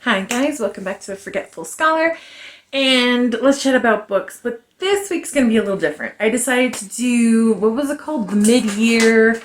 Hi guys, welcome back to the Forgetful Scholar, and let's chat about books, but this week's going to be a little different. I decided to do, what was it called? The mid-year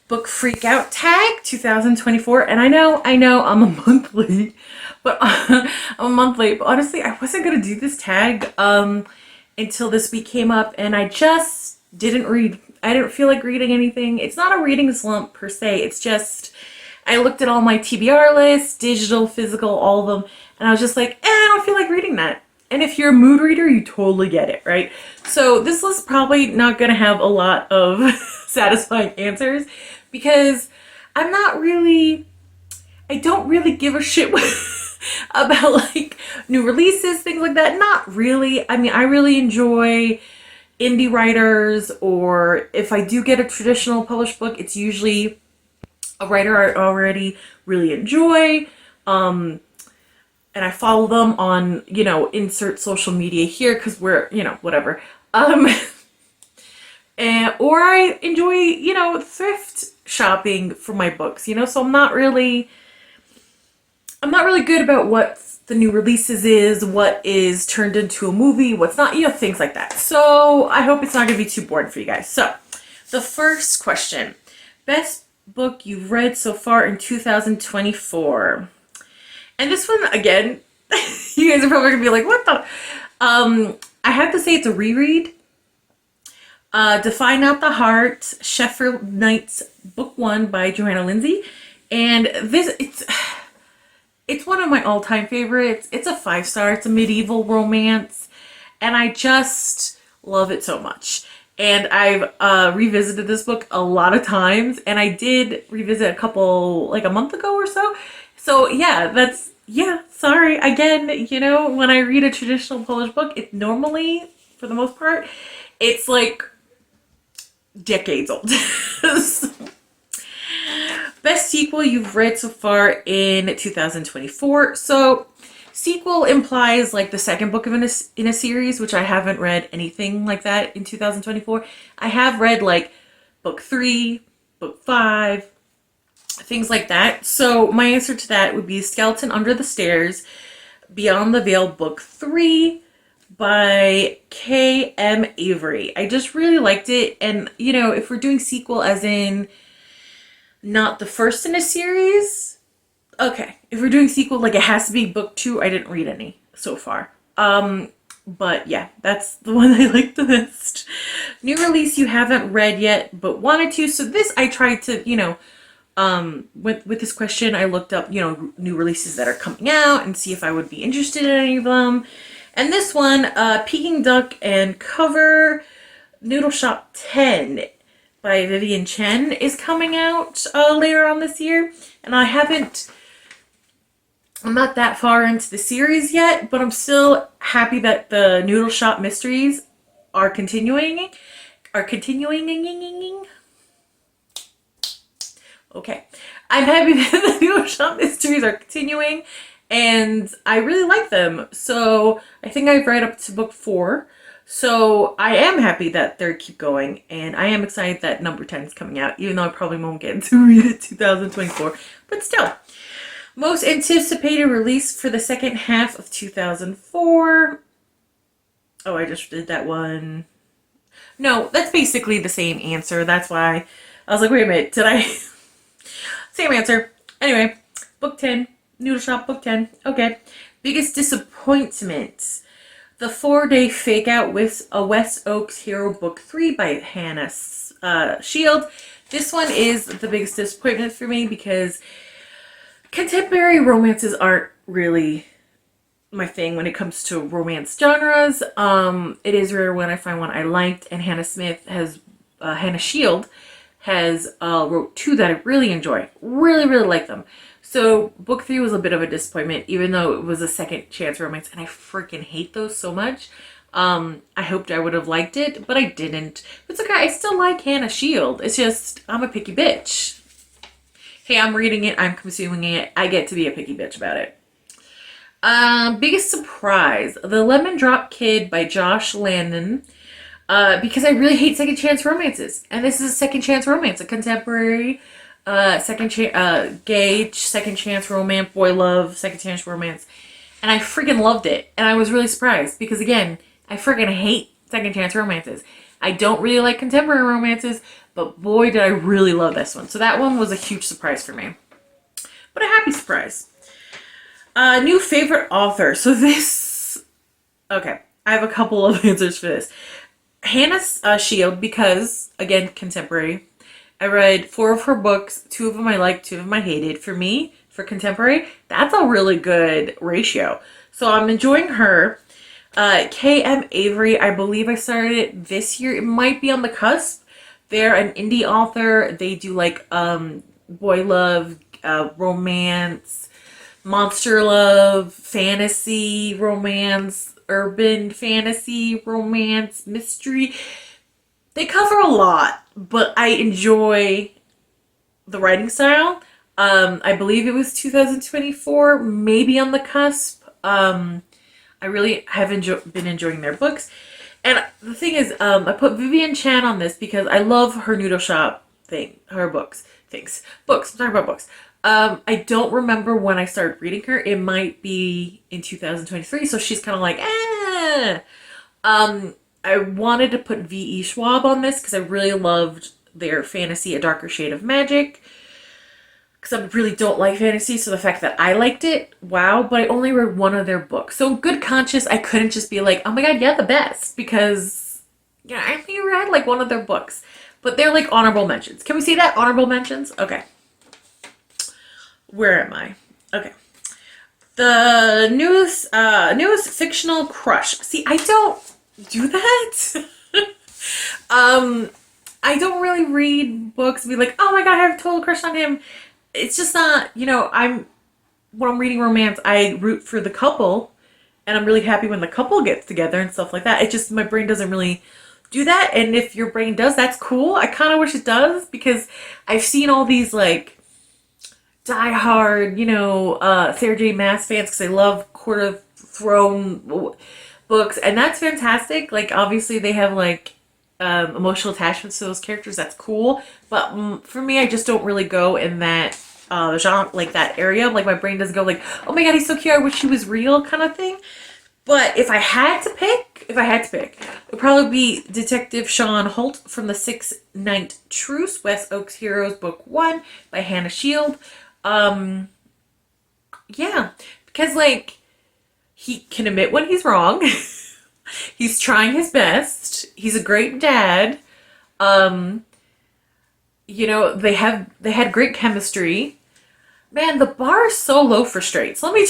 book freak out tag 2024, and I know I'm a month late, but I'm a month late, but honestly I wasn't going to do this tag until this week came up, and I just didn't read. I didn't feel like reading anything. It's not a reading slump per se, it's just I looked at all my TBR lists, digital, physical, all of them, and I was just like, I don't feel like reading that. And if you're a mood reader, you totally get it, right? So this list probably not going to have a lot of satisfying answers because I don't really give a shit about like new releases, things like that. Not really. I mean, I really enjoy indie writers, or if I do get a traditional published book, it's usually a writer I already really enjoy, and I follow them on, insert social media here because we're, whatever. Or I enjoy, thrift shopping for my books, so I'm not really good about what the new releases is, what is turned into a movie, what's not, things like that. So I hope it's not going to be too boring for you guys. So the first question, best book you've read so far in 2024. And this one, again, you guys are probably gonna be like, what the? I have to say it's a reread. Defy Not the Heart, Sheffield Knights, Book 1 by Johanna Lindsay. And it's one of my all-time favorites. It's a 5-star. It's a medieval romance. And I just love it so much. And I've revisited this book a lot of times, and I did revisit a couple, like a month ago or so. So yeah, sorry. Again, when I read a traditional Polish book, it normally, for the most part, it's like decades old. Best sequel you've read so far in 2024. So sequel implies like the second book of in a series, which I haven't read anything like that in 2024. I have read like book 3, book 5, things like that. So my answer to that would be Skeleton Under the Stairs, Beyond the Veil, book 3 by K.M. Avery. I just really liked it. And, if we're doing sequel as in not the first in a series, okay, if we're doing sequel, like it has to be book 2. I didn't read any so far. But yeah, that's the one I like the best. New release you haven't read yet, but wanted to. So this, I tried to, with this question, I looked up, new releases that are coming out and see if I would be interested in any of them. And this one, Peking Duck and Cover, Noodle Shop 10 by Vivian Chen is coming out later on this year. And I'm not that far into the series yet, but I'm still happy that the Noodle Shop mysteries are continuing. Okay. I'm happy that the Noodle Shop mysteries are continuing, and I really like them. So I think I've read up to book 4. So I am happy that they keep going, and I am excited that number 10 is coming out, even though I probably won't get to read it 2024, but still. Most anticipated release for the second half of 2004. Oh, I just did that one. No, that's basically the same answer. That's why I was like, wait a minute, did I? Same answer. Anyway, book 10, Noodle Shop, book 10. Okay. Biggest disappointment. The 4-Day Fake Out with a West Oaks Hero, book 3 by Hannah Shield. This one is the biggest disappointment for me because contemporary romances aren't really my thing when it comes to romance genres. It is rare when I find one I liked, and Hannah Shield has wrote 2 that I really enjoy. Really, really like them. So book 3 was a bit of a disappointment, even though it was a second chance romance, and I freaking hate those so much. I hoped I would have liked it, but I didn't. It's okay, I still like Hannah Shield. It's just, I'm a picky bitch. Hey, I'm reading it, I'm consuming it, I get to be a picky bitch about it. Biggest surprise, The Lemon Drop Kid by Josh Landon. Because I really hate second chance romances. And this is a second chance romance, a contemporary Gauge, second chance romance, boy love, second chance romance. And I freaking loved it. And I was really surprised because, again, I freaking hate second chance romances. I don't really like contemporary romances, but boy, did I really love this one. So that one was a huge surprise for me. But a happy surprise. New favorite author. So this... Okay, I have a couple of answers for this. Hannah Shield, because, again, contemporary. I read 4 of her books. 2 of them I liked, 2 of them I hated. For me, for contemporary, that's a really good ratio. So I'm enjoying her. K.M. Avery, I believe I started it this year. It might be on the cusp. They're an indie author. They do like boy love, romance, monster love, fantasy, romance, urban fantasy, romance, mystery. They cover a lot, but I enjoy the writing style. I believe it was 2024, maybe on the cusp. I really have been enjoying their books. And the thing is, I put Vivian Chan on this because I love her noodle shop thing, her books, things. Books, I'm talking about books. I don't remember when I started reading her. It might be in 2023, so she's kind of like, I wanted to put V.E. Schwab on this because I really loved their fantasy, A Darker Shade of Magic. Because I really don't like fantasy, so the fact that I liked it, wow, but I only read 1 of their books. So good conscience, I couldn't just be like, oh my god, yeah, the best. Because, yeah, I only read like 1 of their books. But they're like honorable mentions. Can we see that? Honorable mentions? Okay. Where am I? Okay. The newest fictional crush. See, I don't do that. I don't really read books and be like, oh my god, I have a total crush on him. It's just not, when I'm reading romance, I root for the couple, and I'm really happy when the couple gets together and stuff like that. It just, my brain doesn't really do that, and if your brain does, that's cool. I kind of wish it does, because I've seen all these, like, die-hard, Sarah J. Maas fans, because I love Court of Throne books, and that's fantastic. Like, obviously, they have, like, emotional attachments to those characters. That's cool, but for me, I just don't really go in that genre, like that area. Like, my brain doesn't go like, oh my god, he's so cute, I wish he was real, kind of thing. But if I had to pick, it would probably be Detective Sean Holt from the Six Night Truce, West Oaks Heroes, Book 1 by Hannah Shield. Yeah, because, like, he can admit when he's wrong. He's trying his best. He's a great dad. They had great chemistry. Man, the bar is so low for straights. Let me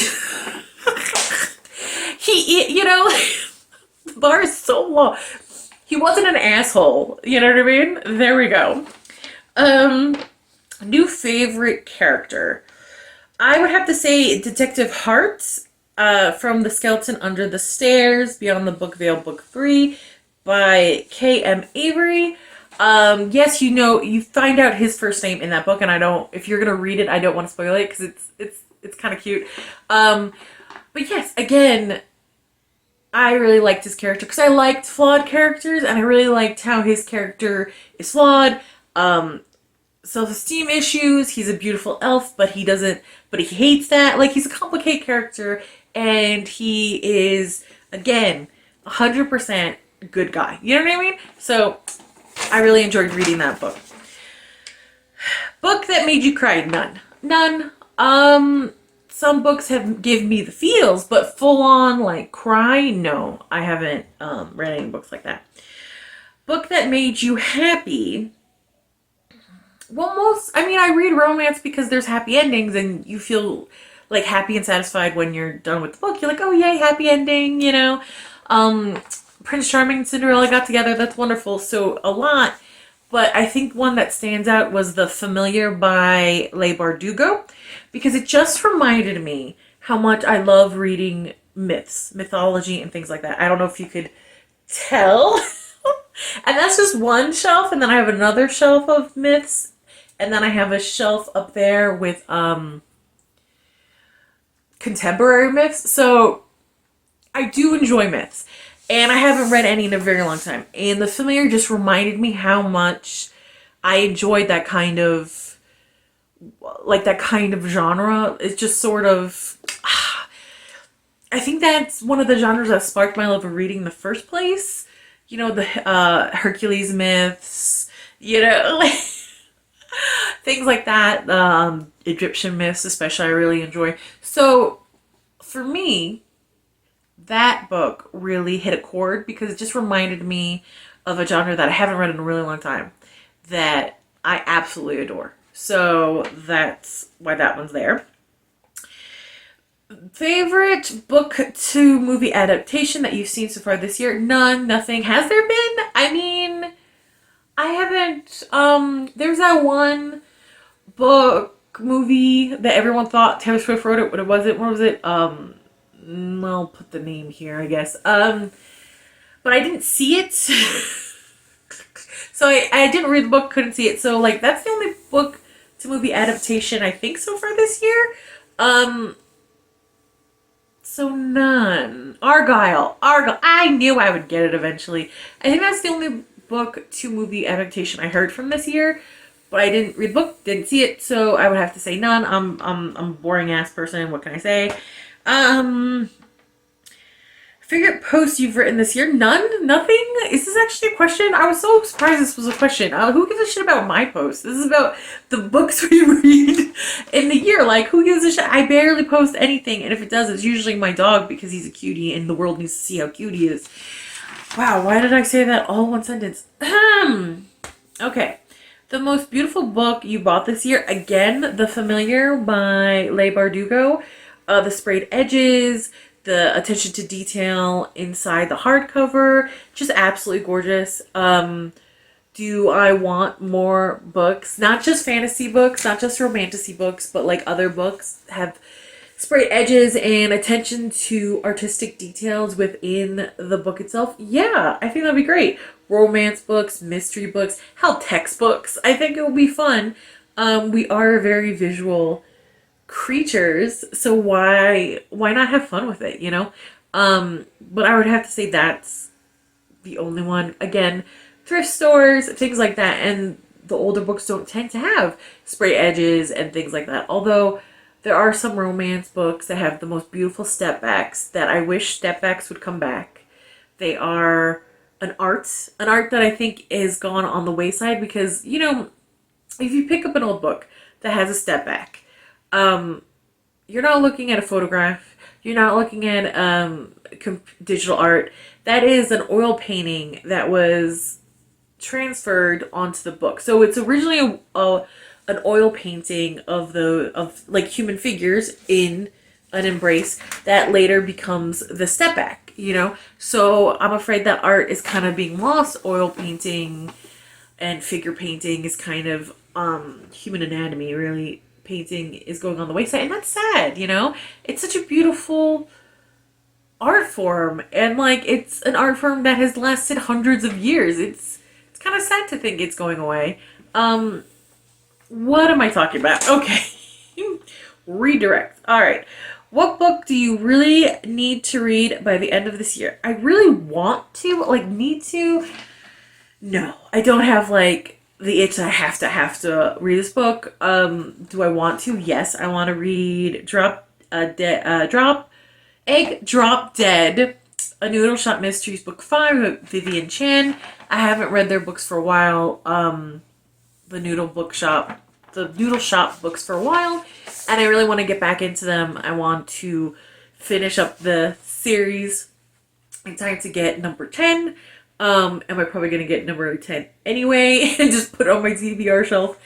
the bar is so low. He wasn't an asshole. You know what I mean? There we go. New favorite character. I would have to say Detective Hart. From The Skeleton Under the Stairs, Beyond the Book Veil, Book 3 by K.M. Avery. Yes, you find out his first name in that book, and if you're going to read it, I don't want to spoil it, because it's kind of cute. But yes, again, I really liked his character, because I liked flawed characters, and I really liked how his character is flawed. Self-esteem issues, he's a beautiful elf, but he hates that. Like, he's a complicated character, and he is, again, 100% good guy. You know what I mean? So, I really enjoyed reading that book. Book that made you cry? None. Some books give me the feels, but full on, like, cry? No, I haven't read any books like that. Book that made you happy? Well, I read romance because there's happy endings, and you feel like happy and satisfied when you're done with the book. You're like, oh yay, happy ending, Prince Charming and Cinderella got together. That's wonderful. So a lot, but I think one that stands out was The Familiar by Leigh Bardugo, because it just reminded me how much I love reading mythology, and things like that. I don't know if you could tell. And that's just one shelf, and then I have another shelf of myths, and then I have a shelf up there with contemporary myths. So I do enjoy myths, and I haven't read any in a very long time. And The Familiar just reminded me how much I enjoyed that kind of like that kind of genre. It's just sort of, I think that's one of the genres that sparked my love of reading in the first place. You know, the Hercules myths, you know, like, things like that. Egyptian myths, especially, I really enjoy. So for me, that book really hit a chord because it just reminded me of a genre that I haven't read in a really long time that I absolutely adore. So that's why that one's there. Favorite book to movie adaptation that you've seen so far this year? None, nothing. Has there been? I mean, I haven't. There's that one book movie that everyone thought Taylor Swift wrote it, but it wasn't. What was it? I'll put the name here, I guess. But I didn't see it. So I didn't read the book, couldn't see it. So like that's the only book to movie adaptation I think so far this year. So none. Argyle. I knew I would get it eventually. I think that's the only book to movie adaptation I heard from this year. But I didn't read the book, didn't see it, so I would have to say none. I'm a boring ass person. What can I say? Favorite post you've written this year? None? Nothing? Is this actually a question? I was so surprised this was a question. Who gives a shit about my post? This is about the books we read in the year. Like, who gives a shit? I barely post anything, and if it does, it's usually my dog because he's a cutie and the world needs to see how cute he is. Wow, why did I say that all in one sentence? Okay. The most beautiful book you bought this year? Again, The Familiar by Leigh Bardugo. The sprayed edges, the attention to detail inside the hardcover, just absolutely gorgeous. Do I want more books? Not just fantasy books, not just romantasy books, but like other books have sprayed edges and attention to artistic details within the book itself. Yeah, I think that'd be great. Romance books, mystery books, hell, textbooks. I think it will be fun. We are very visual creatures, so why not have fun with it, you know? But I would have to say that's the only one. Again, thrift stores, things like that, and the older books don't tend to have spray edges and things like that. Although there are some romance books that have the most beautiful step backs that I wish step backs would come back. They are an art that I think is gone on the wayside because, you know, if you pick up an old book that has a step back, you're not looking at a photograph. You're not looking at digital art. That is an oil painting that was transferred onto the book. So it's originally an oil painting of like human figures in an embrace that later becomes the step back, you know? So I'm afraid that art is kind of being lost. Oil painting and figure painting is kind of human anatomy, really. Painting is going on the wayside, and that's sad, you know? It's such a beautiful art form, and like it's an art form that has lasted hundreds of years. It's kind of sad to think it's going away. What am I talking about? Okay. Redirect. All right. What book do you really need to read by the end of this year? I really want to, like, need to. No, I don't have like the itch. I have to read this book. Do I want to? Yes, I want to read Egg Drop Dead, A Noodle Shop Mysteries, Book 5 with Vivian Chan. I haven't read their books for a while. The Noodle Shop books for a while, and I really want to get back into them. I want to finish up the series in time to get number 10. Am I probably going to get number 10 anyway and just put it on my TBR shelf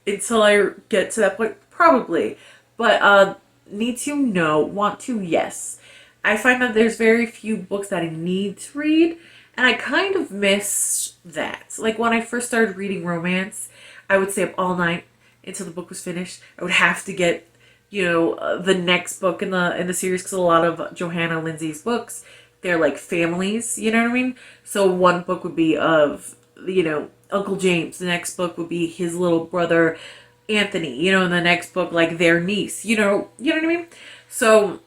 until I get to that point? Probably. But need to? No. Want to? Yes. I find that there's very few books that I need to read, and I kind of miss that. Like when I first started reading romance, I would stay up all night until the book was finished. I would have to get, the next book in the series, because a lot of Johanna Lindsay's books, they're like families, you know what I mean? So one book would be of, Uncle James. The next book would be his little brother, Anthony, and the next book, like their niece, you know what I mean? So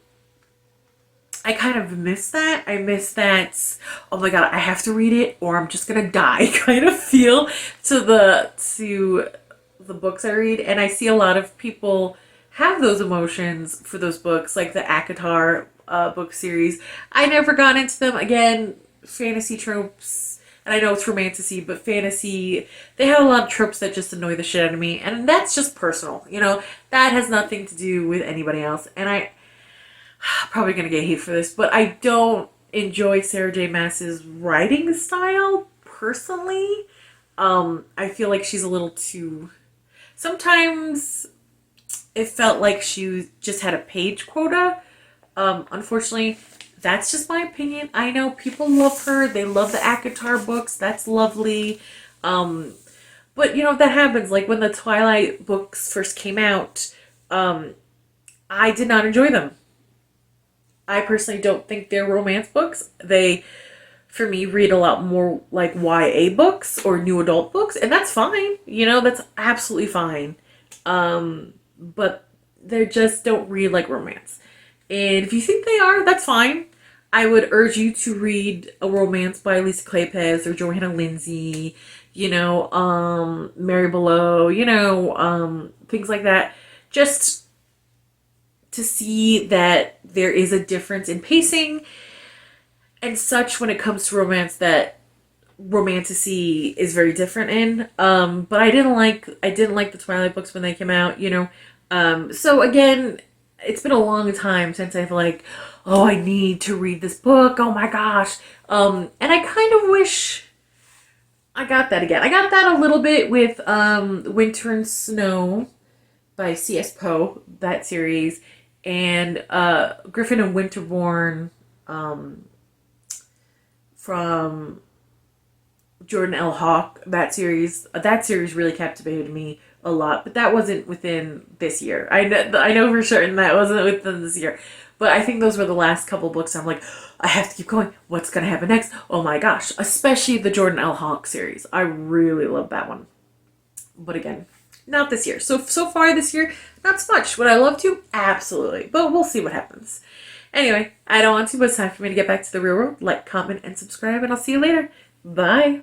I kind of miss that. I miss that, oh my God, I have to read it or I'm just gonna die kind of feel to the books I read, and I see a lot of people have those emotions for those books, like the ACOTAR book series. I never got into them. Again, fantasy tropes, and I know it's romantasy, but fantasy, they have a lot of tropes that just annoy the shit out of me, and that's just personal. That has nothing to do with anybody else, and I probably gonna get hate for this, but I don't enjoy Sarah J. Maas's writing style personally. I feel like she's a little too. Sometimes it felt like she just had a page quota. Unfortunately, that's just my opinion. I know people love her. They love the ACOTAR books. That's lovely. But that happens. Like when the Twilight books first came out, I did not enjoy them. I personally don't think they're romance books. They, for me, read a lot more like YA books or new adult books, and that's fine. That's absolutely fine. But they just don't read like romance. And if you think they are, that's fine. I would urge you to read a romance by Lisa Kleypas or Johanna Lindsay, Mary Below, things like that. Just to see that there is a difference in pacing and such when it comes to romance that romantasy is very different in. But I didn't like the Twilight books when they came out, So again, it's been a long time since I've oh, I need to read this book. Oh my gosh. And I kind of wish I got that again. I got that a little bit with Winter and Snow by C.S. Poe, that series, and Griffin and Winterborn from Jordan L. Hawk, that series really captivated me a lot, but that wasn't within this year. I know for certain that wasn't within this year, but I think those were the last couple books I'm like, I have to keep going. What's going to happen next? Oh my gosh, especially the Jordan L. Hawk series. I really love that one. But again, not this year. So far this year, not so much. Would I love to? Absolutely. But we'll see what happens. Anyway, I don't want to, but it's time for me to get back to the real world. Like, comment, and subscribe, and I'll see you later. Bye.